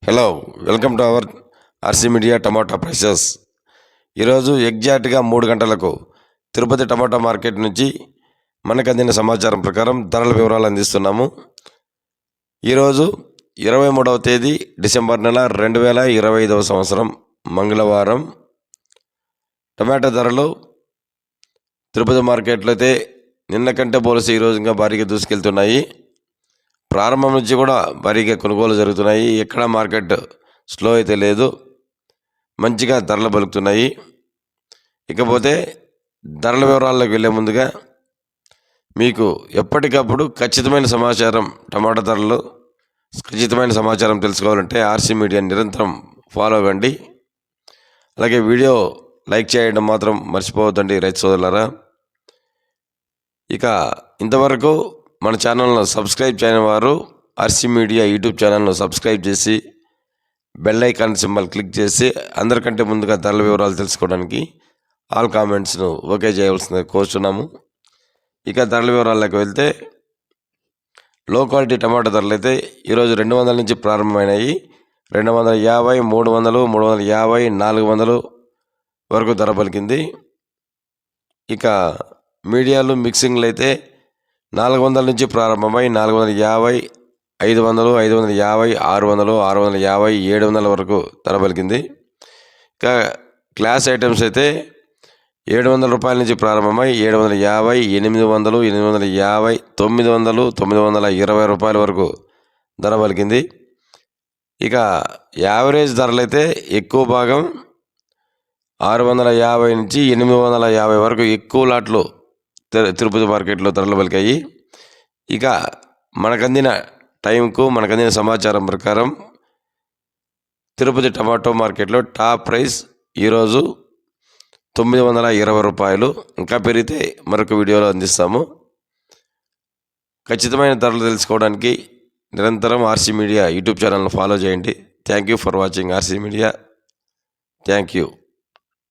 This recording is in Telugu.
Hello, welcome to our RC media tomato prices. ఈరోజు ఎగ్జాక్ట్గా 3 గంటలకు తిరుపతి టమాటా మార్కెట్ నుంచి మనకు అందిన సమాచారం ప్రకారం ధరల వివరాలు అందిస్తున్నాము. ఈరోజు 23వ తేదీ డిసెంబర్ నెల 2025వ సంవత్సరం మంగళవారం. టమాటా ధరలు తిరుపతి మార్కెట్లో అయితే నిన్న కంటే పోలిసి ఈరోజు ఇంకా భారీగా దూసుకెళ్తున్నాయి. ప్రారంభం నుంచి కూడా భారీగా కొనుగోలు జరుగుతున్నాయి. ఎక్కడ మార్కెట్ స్లో అయితే లేదు, మంచిగా ధరలు పలుకుతున్నాయి. ఇకపోతే ధరల వివరాల్లోకి వెళ్ళే ముందుగా మీకు ఎప్పటికప్పుడు ఖచ్చితమైన సమాచారం, టమాటా ధరలు ఖచ్చితమైన సమాచారం తెలుసుకోవాలంటే ఆర్సీ మీడియా నిరంతరం ఫాలో అవ్వండి. అలాగే వీడియో లైక్ చేయడం మాత్రం మర్చిపోవద్దండి రైతు సోదరులారా. ఇక ఇంతవరకు మన ఛానల్ను సబ్స్క్రైబ్ చేయని వారు ఆర్సీ మీడియా యూట్యూబ్ ఛానల్ను సబ్స్క్రైబ్ చేసి బెల్ ఐకాన్ సింబల్ క్లిక్ చేసి అందరికంటే ముందుగా ధరల వివరాలు తెలుసుకోవడానికి ఆల్ కామెంట్స్ను ఓకే చేయవలసిందిగా కోరుచున్నాము. ఇక ధరల వివరాల్లోకి వెళ్తే లో క్వాలిటీ టమాటా ధరలు అయితే ఈరోజు 200 నుంచి ప్రారంభమైనాయి. 250, 300, 350, 400 వరకు ధర పలికింది. ఇక మీడియాలు మిక్సింగ్లు అయితే 400 నుంచి ప్రారంభమై 450, 500, 550, 600, 650, 700 వరకు ధర పలికింది. ఇక క్లాస్ ఐటమ్స్ అయితే 700 రూపాయల నుంచి ప్రారంభమై 750, 800, 850, 900, 920 రూపాయల వరకు ధర పలికింది. ఇక యావరేజ్ ధరలు అయితే ఎక్కువ భాగం 650 నుంచి 850 వరకు ఎక్కువ లాట్లు తిరుపతి మార్కెట్లో ధరలు పలికాయి. ఇక మనకందిన టైంకు మనకందిన సమాచారం ప్రకారం తిరుపతి టమాటో మార్కెట్లో టాప్ ప్రైస్ ఈరోజు 920 రూపాయలు. ఇంకా పెరిగితే మరొక వీడియోలో అందిస్తాము. ఖచ్చితమైన ధరలు తెలుసుకోవడానికి నిరంతరం ఆర్సీ మీడియా యూట్యూబ్ ఛానల్ను ఫాలో చేయండి. Thank you for watching RC media. Thank you.